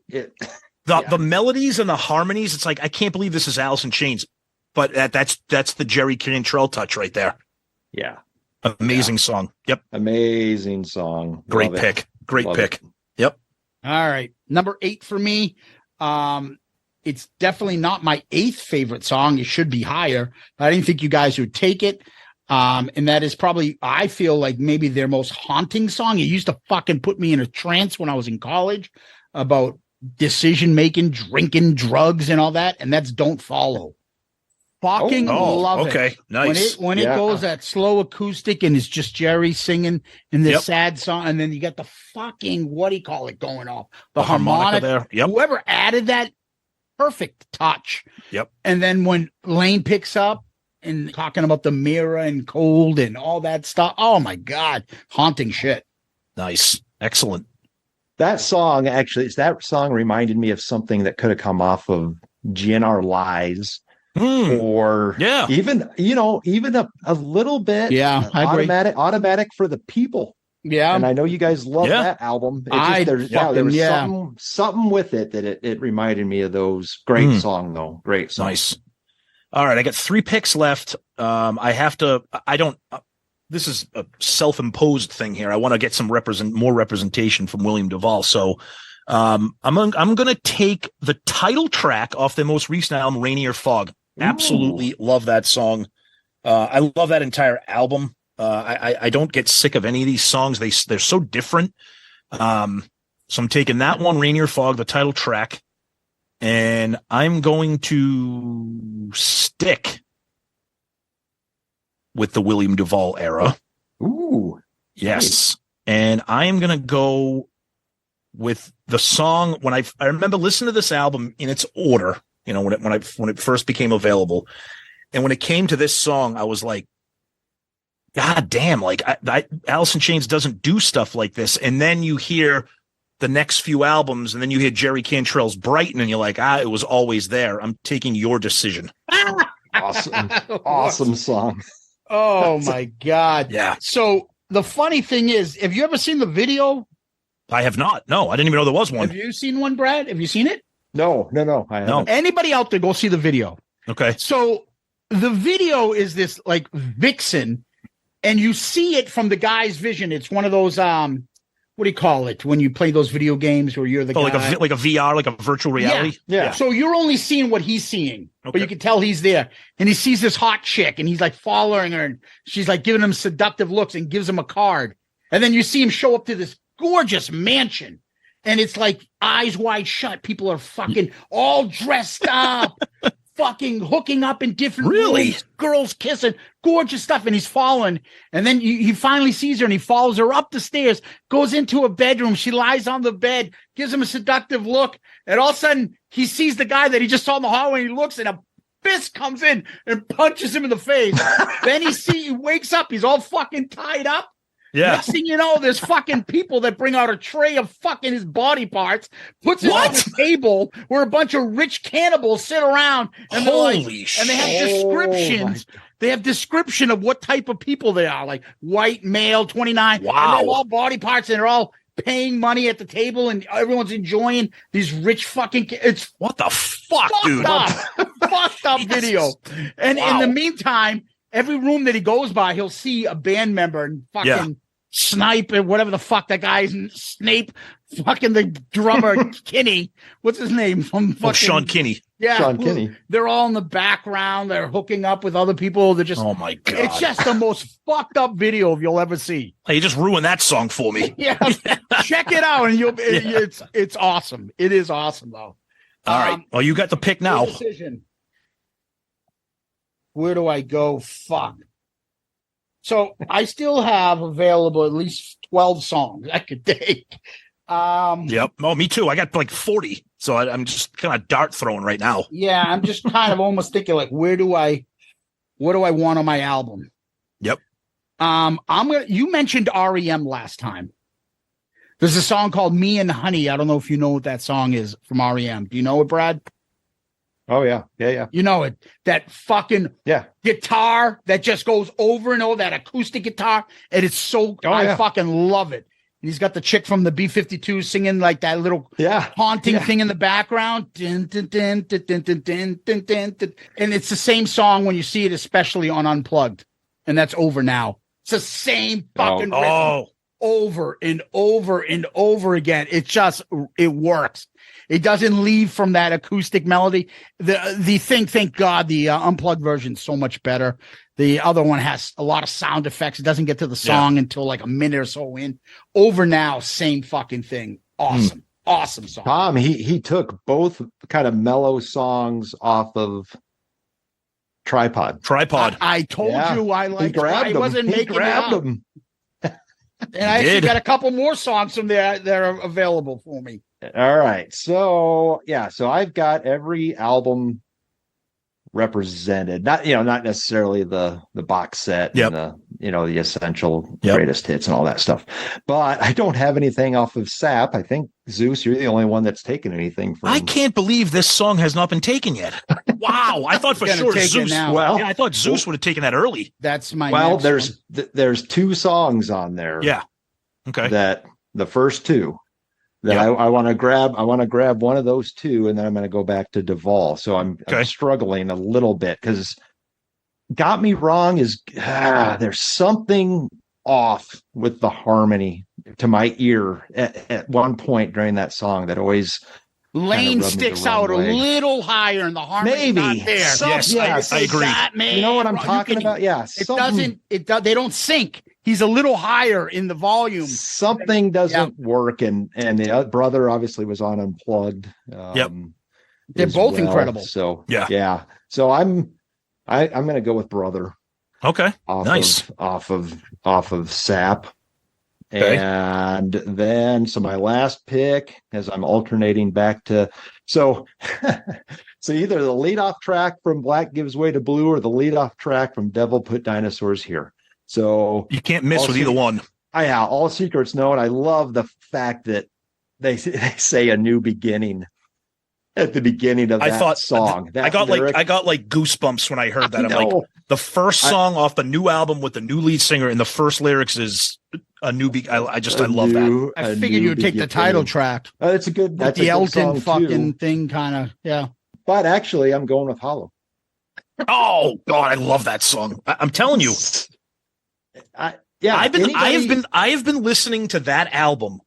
the melodies and the harmonies, it's like, I can't believe this is Alice in Chains, but that's the Jerry Cantrell touch right there. Yeah. Amazing song. Yep. Amazing song. Great pick. Great pick. Yep. All right. Number 8 for me. It's definitely not my 8th favorite song. It should be higher. I didn't think you guys would take it. And that is probably, I feel like maybe their most haunting song. It used to fucking put me in a trance when I was in college about decision making, drinking, drugs, and all that. And that's Don't Follow. Fucking love it. Okay, nice. When it goes that slow acoustic and it's just Jerry singing in this sad song, and then you got the fucking going off, the harmonica there. Yep. Whoever added that, perfect touch. Yep. And then when Layne picks up and talking about the mirror and cold and all that stuff, oh my God, haunting shit. Nice, excellent. That song reminded me of something that could have come off of GNR Lies. Or even a little bit automatic for the people. Yeah. And I know you guys love that album. There was something with it that it reminded me of those. Great song though. Great song. Nice. All right. I got 3 picks left. This is a self-imposed thing here. I want to get some more representation from William Duvall. So I'm going to take the title track off the most recent album, Rainier Fog. Absolutely love that song. I love that entire album. I don't get sick of any of these songs. They're so different. So I'm taking that one, Rainier Fog, the title track, and I'm going to stick with the William Duvall era. Ooh. Yes. Nice. and I am going to go with the song when I remember listening to this album in its order, you know, when it first became available. And when it came to this song, I was like, God damn, like Alice in Chains doesn't do stuff like this. And then you hear the next few albums, and then you hear Jerry Cantrell's Brighton, and you're like, it was always there. I'm taking Your Decision. Awesome song. Oh my God. Yeah. So the funny thing is, have you ever seen the video? I have not. No, I didn't even know there was one. Have you seen one, Brad? Have you seen it? No. I haven't. Anybody out there, go see the video. Okay. So the video is this like vixen, and you see it from the guy's vision. It's one of those what do you call it when you play those video games where you're the guy? Like a VR, like a virtual reality. Yeah. So you're only seeing what he's seeing, but you can tell he's there. And he sees this hot chick, and he's like following her, and she's like giving him seductive looks and gives him a card. And then you see him show up to this gorgeous mansion, and it's like eyes wide shut. People are fucking all dressed up. Fucking hooking up in different rooms, girls kissing, gorgeous stuff, and he's following. And then he finally sees her, and he follows her up the stairs, goes into a bedroom. She lies on the bed, gives him a seductive look, and all of a sudden he sees the guy that he just saw in the hallway. And he looks, and a fist comes in and punches him in the face. Then he wakes up, he's all fucking tied up. Yeah. Next thing you know, there's fucking people that bring out a tray of fucking his body parts, puts it on the table where a bunch of rich cannibals sit around, and Holy shit. and they have descriptions. They have description of what type of people they are, like white, male, 29. Wow. And they're all body parts, and they're all paying money at the table, and everyone's enjoying these rich fucking. It's what the fuck, dude? Fucked up video. And in the meantime, every room that he goes by, he'll see a band member and fucking Snipe and whatever the fuck that guy's Snape, fucking the drummer Kinney. What's his name? From fucking Sean Kinney. Yeah, Sean Kinney. They're all in the background. They're hooking up with other people. They're just. Oh my God! It's just the most fucked up video you'll ever see. Hey, you just ruined that song for me. Yeah, check it out, and it's awesome. It is awesome though. All right. Well, you got the pick now. Decision. Where do I go? Fuck. So I still have available at least 12 songs I could take. Yep. Oh, me too. I got like 40. So I'm just kind of dart throwing right now. Yeah, I'm just kind of almost thinking like, what do I want on my album? Yep. You mentioned REM last time. There's a song called Me and Honey. I don't know if you know what that song is from REM. Do you know it, Brad? Oh, yeah. Yeah. You know it. That fucking guitar that just goes over and over, that acoustic guitar. And it's so, I fucking love it. And he's got the chick from the B-52 singing like that little haunting thing in the background. Dun, dun, dun, dun, dun, dun, dun, dun, dun, dun. And it's the same song when you see it, especially on Unplugged. And that's Over Now. It's the same fucking rhythm over and over and over again. It works. It doesn't leave from that acoustic melody. The thing, thank God, the Unplugged version is so much better. The other one has a lot of sound effects. It doesn't get to the song until like a minute or so in. Over Now, same fucking thing. Awesome. Awesome song. Tom, he took both kind of mellow songs off of Tripod. I told you I liked it. I wasn't making it up. Them. And I actually got a couple more songs from there that are available for me. All right. So I've got every album represented. Not necessarily the box set and the essential greatest hits and all that stuff. But I don't have anything off of SAP. I think Zeus, you're the only one that's taken anything from. I can't believe this song has not been taken yet. Wow. I thought for sure Zeus. I thought Zeus would have taken that early. That's my there's two songs on there. Yeah. Okay. That the first two that I want to grab. I want to grab one of those two, and then I'm going to go back to Duvall. So I'm struggling a little bit because Got Me Wrong is there's something off with the harmony to my ear at one point during that song that always Layne sticks out a little higher and the harmony's not there. Yes, I agree. That, man, you know what I'm talking about? Yeah. They don't sync. He's a little higher in the volume. Something doesn't work. And the brother obviously was on Unplugged. They're both incredible. So So I'm going to go with Brother. Okay. Off of SAP. Okay. And then, so my last pick, as I'm alternating back to, so either the leadoff track from Black Gives Way to Blue or the leadoff track from Devil Put Dinosaurs Here. So you can't miss with either one. Yeah, All Secrets Known. I love the fact that they say a new beginning at the beginning of that song. I got like goosebumps when I heard that. I'm like, the first song off the new album with the new lead singer, and the first lyrics is a new. I love that. I figured you would take the title track. It's a good. That's the a good Elton song fucking too. thing, kind of. Yeah. But actually, I'm going with Hollow. Oh God, I love that song. I'm telling you. I have been listening to that album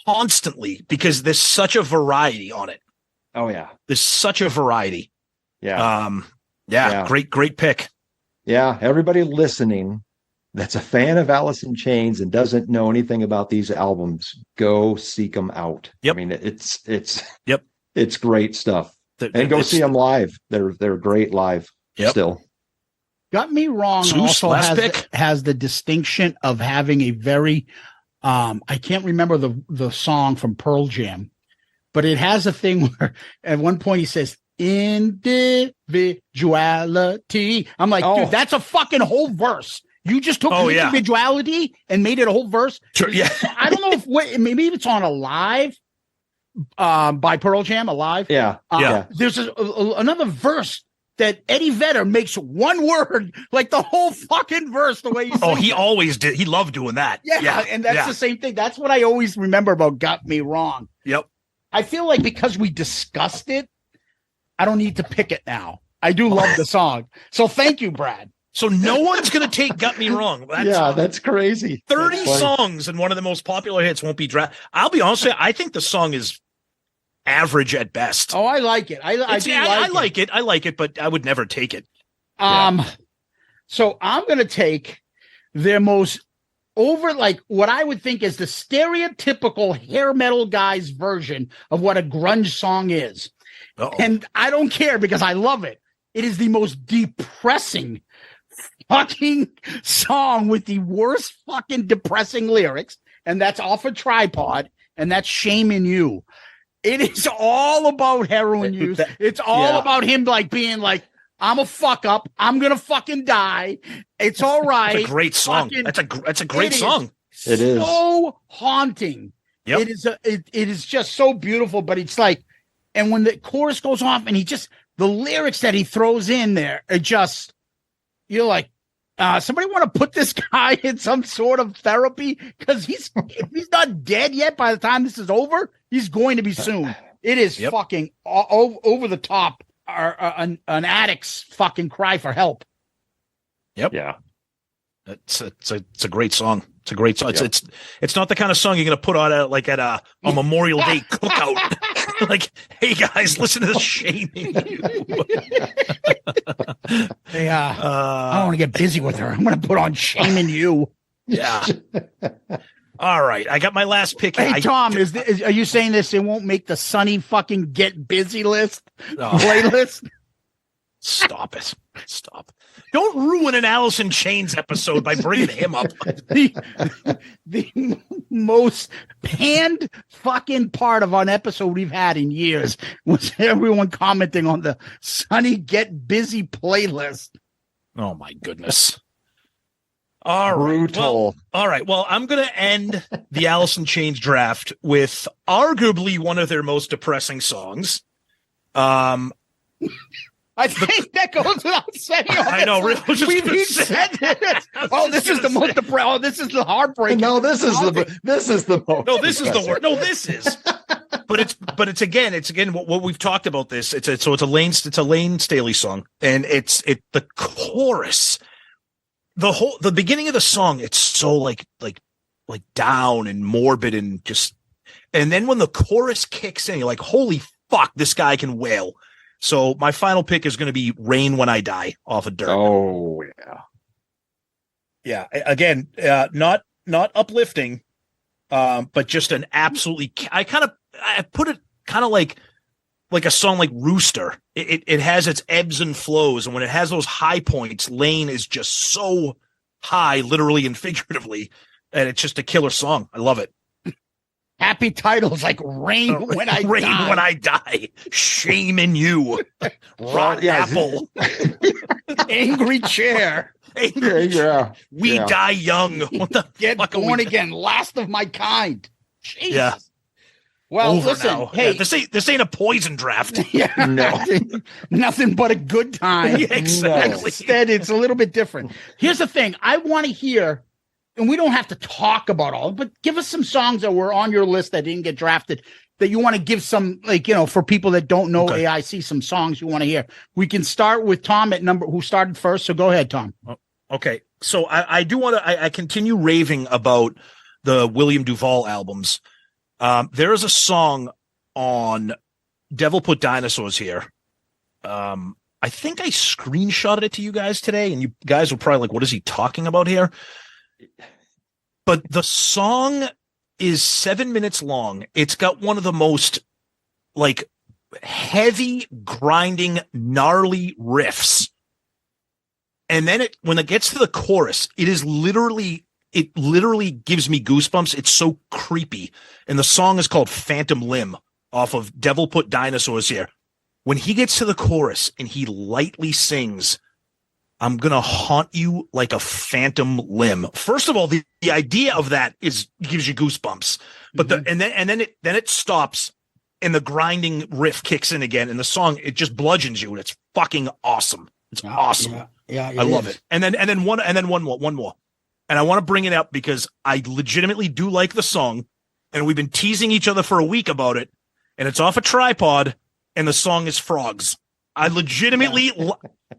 constantly because there's such a variety on it. Oh yeah, there's such a variety. Yeah. Great pick. Yeah, everybody listening that's a fan of Alice in Chains and doesn't know anything about these albums, go seek them out. Yep. I mean, it's great stuff. And go see them live. They're great live. Still. Got Me Wrong Zeus, also has the distinction of having a very I can't remember the song from Pearl Jam, but it has a thing where at one point he says individuality. I'm like, dude, that's a fucking whole verse. You just took individuality and made it a whole verse. Sure, yeah. I don't know if maybe it's on Alive by Pearl Jam, Alive. Yeah. There's another verse that Eddie Vedder makes one word, like the whole fucking verse, the way he sings. He always did. He loved doing that. Yeah. And that's the same thing. That's what I always remember about Got Me Wrong. Yep. I feel like because we discussed it, I don't need to pick it now. I do love the song. So thank you, Brad. So no one's going to take Got Me Wrong. That's crazy. 30 songs and one of the most popular hits won't be drafted. I'll be honest with you, I think the song is average at best. Oh, I like it. I like it, but I would never take it. So I'm going to take their most what I would think is the stereotypical hair metal guy's version of what a grunge song is. Uh-oh. And I don't care because I love it. It is the most depressing fucking song with the worst fucking depressing lyrics. And that's Off a Tripod. And that's Shame in You. It is all about heroin use. It's all about him being like, I'm a fuck up. I'm going to fucking die. It's all right. It's a great song. That's a great song. It is so haunting. Yep. It is just so beautiful, but it's like, and when the chorus goes off and the lyrics that he throws in there are just, you're like, somebody want to put this guy in some sort of therapy? Because if he's not dead yet by the time this is over, he's going to be soon. It is fucking over the top. An addict's fucking cry for help. Yep. Yeah. It's a great song. It's a great song. Yep. It's not the kind of song you're gonna put on at a Memorial Day cookout. Like, hey guys, listen to this Shaming You. I don't want to get busy with her. I'm gonna put on Shaming You. Yeah. All right, I got my last pick. Hey, Tom, are you saying this? It won't make the Sunny fucking get busy list playlist? Stop it! Stop! Don't ruin an Alice in Chains episode by bringing him up. The most panned fucking part of an episode we've had in years was everyone commenting on the Sunny get busy playlist. Oh my goodness. All right. Well, I'm going to end the Alice in Chains draft with arguably one of their most depressing songs. I think that goes without saying. I know. We've said this. This is the most depressing. Oh, this is the heartbreak. No, this is the most. No, this is the worst. No, this is. But it's again what we've talked about this. It's a Layne Staley song, and it's the chorus. The beginning of the song, it's so like down and morbid and then when the chorus kicks in, you're like, holy fuck, this guy can wail. So my final pick is going to be Rain When I Die off of Dirt. Oh yeah. Yeah. Again, not uplifting, but just an absolutely, I put it kind of like a song like Rooster. It has its ebbs and flows. And when it has those high points, Layne is just so high, literally and figuratively, And it's just a killer song. I love it. Happy titles like Rain When I Rain Die. When I Die. Shame in You. Rotten Apple. Angry Chair. Yeah. We Die Young. What the Get fuck Born Again. Last of My Kind. Jesus. Yeah. Well, Over listen. now. Hey, Yeah, this ain't a poison draft. yeah, No. nothing but a good time. Yeah, exactly. Instead, it's a little bit different. Here's the thing. I want to hear, and we don't have to talk about all, but give us some songs that were on your list that didn't get drafted that you want to give some, like, for people that don't know AIC, some songs you want to hear. We can start with Tom at who started first. So go ahead, Tom. Okay. So I do want to, I continue raving about the William Duvall albums. There is a song on Devil Put Dinosaurs here. I think I screenshotted it to you guys today, and you guys were probably like, what is he talking about here? But the song is 7 minutes long. It's got one of the most like heavy, grinding, gnarly riffs. And then when it gets to the chorus, it literally gives me goosebumps. It's so creepy. And the song is called Phantom Limb off of Devil Put Dinosaurs here. When he gets to the chorus and he lightly sings, I'm going to haunt you like a phantom limb. First of all, the idea of that gives you goosebumps, but then it stops and the grinding riff kicks in again. And the song, it just bludgeons you. And it's fucking awesome. It's awesome. Yeah. I love it. And then one more. And I want to bring it up because I legitimately do like the song, and we've been teasing each other for a week about it, and it's off a tripod, and the song is Frogs. I legitimately,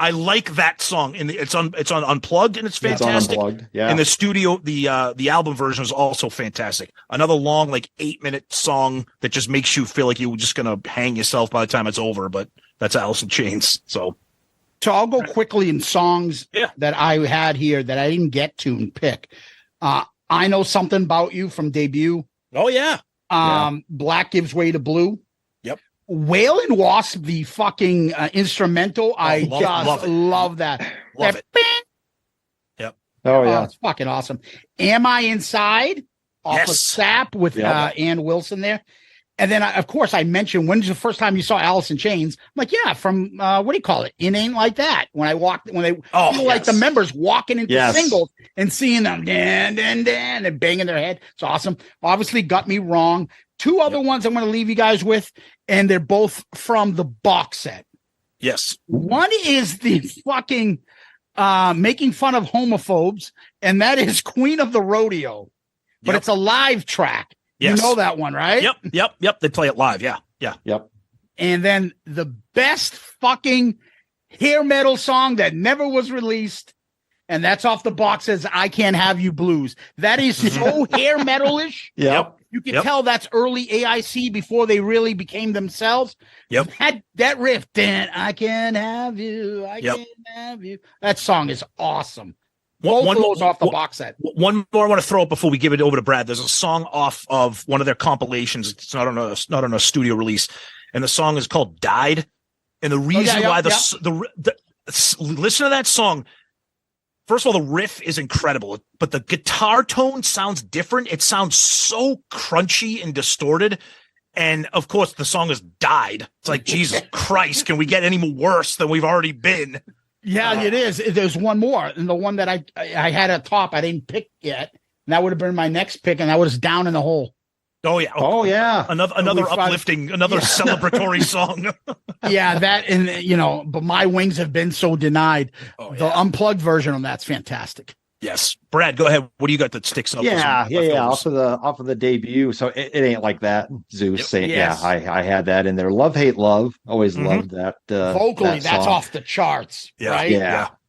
I like that song. It's on Unplugged, and it's fantastic. It's on Unplugged, yeah. And the studio, the album version is also fantastic. Another long, like 8-minute song that just makes you feel like you're just gonna hang yourself by the time it's over. But that's Alice in Chains. So I'll go quickly in songs that I had here that I didn't get to and pick. I Know Something About You from Debut. Oh yeah. Black Gives Way to Blue. Yep. Whale and Wasp, the fucking instrumental. I love that. Love it. Yep. Oh yeah. It's fucking awesome. Am I Inside? Off of Sap with Ann Wilson there. And then, of course, I mentioned, when's the first time you saw Alice in Chains? I'm like, yeah, from, what do you call it? It Ain't Like That. When they feel like the members walking into singles and seeing them, dan, dan, dan, and banging their head. It's awesome. Obviously, Got Me Wrong. Two other ones I'm going to leave you guys with, and they're both from the box set. Yes. One is the fucking making fun of homophobes, and that is Queen of the Rodeo. But it's a live track. Yes. You know that one, right? Yep. They play it live. Yeah. Yep. And then the best fucking hair metal song that never was released, and that's off the box, says I Can't Have You Blues. That is so hair metal-ish. Yep. You can tell that's early AIC before they really became themselves. Yep. That riff, Dan, I can't have you. I can't have you. That song is awesome. One of those off the box set. One more I want to throw up before we give it over to Brad. There's a song off of one of their compilations. It's not on a studio release, and the song is called "Died." And the reason why listen to that song. First of all, the riff is incredible, but the guitar tone sounds different. It sounds so crunchy and distorted. And of course, the song is "Died." It's like, Jesus Christ, can we get any more worse than we've already been? Yeah, it is. There's one more, and the one that I had at top I didn't pick yet, and that would have been my next pick, and that was Down in the Hole. Oh yeah, another uplifting, another celebratory song. Yeah, that, and but My Wings Have Been So Denied. The unplugged version of that's fantastic. Yes, Brad, go ahead. What do you got that sticks up? Yeah. Off of the debut. So it ain't like that. Zeus. I had that in there. Love, Hate, Love. Always loved that. Vocally, that's off the charts. Yeah. Right?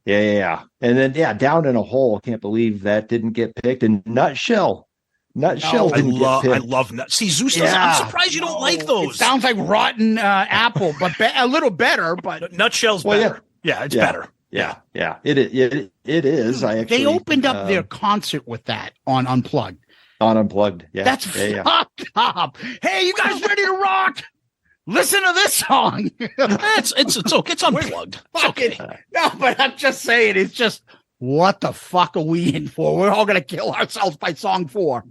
Yeah. And then Down in a Hole. Can't believe that didn't get picked. And Nutshell didn't get picked. I love Nutshell. See, Zeus. I'm surprised you don't like those. It sounds like rotten apple, but a little better. But Nutshell's better. Yeah, it's better. Yeah, it is. They opened up their concert with that on Unplugged. Yeah, that's fucked up. Hey, you guys ready to rock? Listen to this song. It's okay. It's unplugged. It's okay. No, but I'm just saying, it's just what the fuck are we in for? We're all going to kill ourselves by song 4.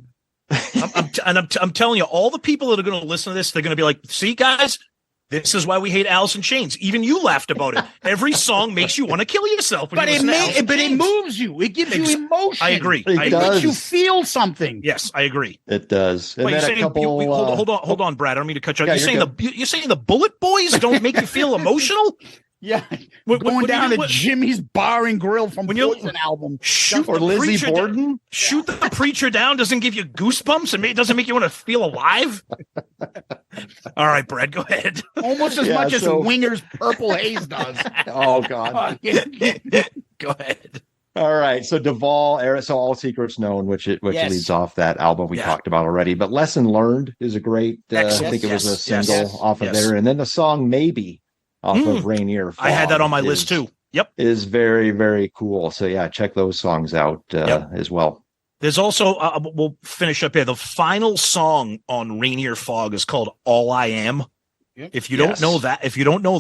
I'm telling you, all the people that are going to listen to this, they're going to be like, see, guys, this is why we hate Alice in Chains. Even you laughed about it. Every song makes you want to kill yourself. But it moves you. It gives you emotion. I agree. It makes you feel something. Yes, I agree. It does. And Wait, then hold on, Brad. I don't mean to cut you off. You're saying the Bullet Boys don't make you feel emotional? Yeah, going down to Jimmy's Bar and Grill from Poison album. Or Lizzie Borden. Shoot the Preacher Down doesn't give you goosebumps and it doesn't make you want to feel alive. All right, Brad, go ahead. Almost as much as Winger's Purple Haze does. Oh God. Go ahead. All right, so Duvall, so All Secrets Known, which leads off that album we talked about already. But Lesson Learned is a great. I think it was a single off of there, and then the song Maybe off of Rainier Fog. I had that on my list too. Yep. Is very, very cool. So yeah, check those songs out as well. There's also, we'll finish up here. The final song on Rainier Fog is called All I Am. Yep. If you don't know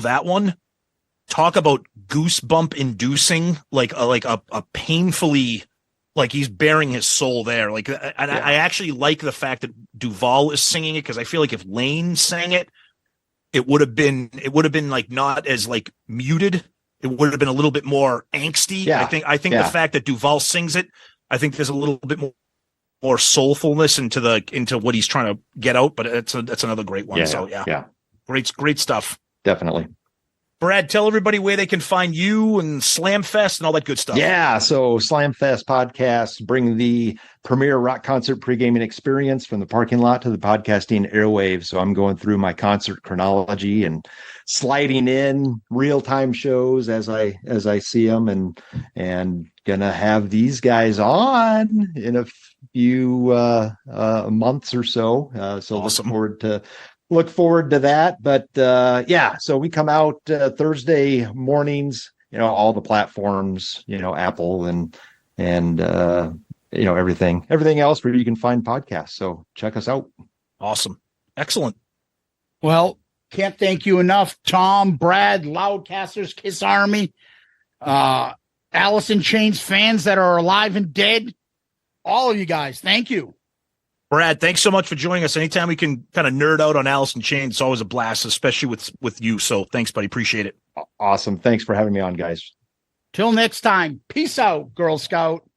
that one, talk about goosebump inducing, like a painfully, like he's bearing his soul there. Like, and I actually like the fact that Duvall is singing it, because I feel like if Layne sang it, it would have been like not as like muted. It would have been a little bit more angsty. Yeah. I think the fact that Duvall sings it, I think there's a little bit more soulfulness into what he's trying to get out. But that's another great one. Great stuff. Definitely. Brad, tell everybody where they can find you and Slamfest and all that good stuff. Yeah, so Slamfest Podcast, bring the premier rock concert pre-gaming experience from the parking lot to the podcasting airwaves. So I'm going through my concert chronology and sliding in real-time shows as I see them, and gonna have these guys on in a few months or so. So awesome. Look forward to that. But so we come out Thursday mornings, all the platforms, Apple and everything else where you can find podcasts. So check us out. Awesome. Excellent. Well, can't thank you enough, Tom, Brad, Loudcasters, Kiss Army, Alice in Chains fans that are alive and dead. All of you guys, thank you. Brad, thanks so much for joining us. Anytime we can kind of nerd out on Alice in Chains, it's always a blast, especially with you. So thanks, buddy. Appreciate it. Awesome. Thanks for having me on, guys. Till next time. Peace out, Girl Scout.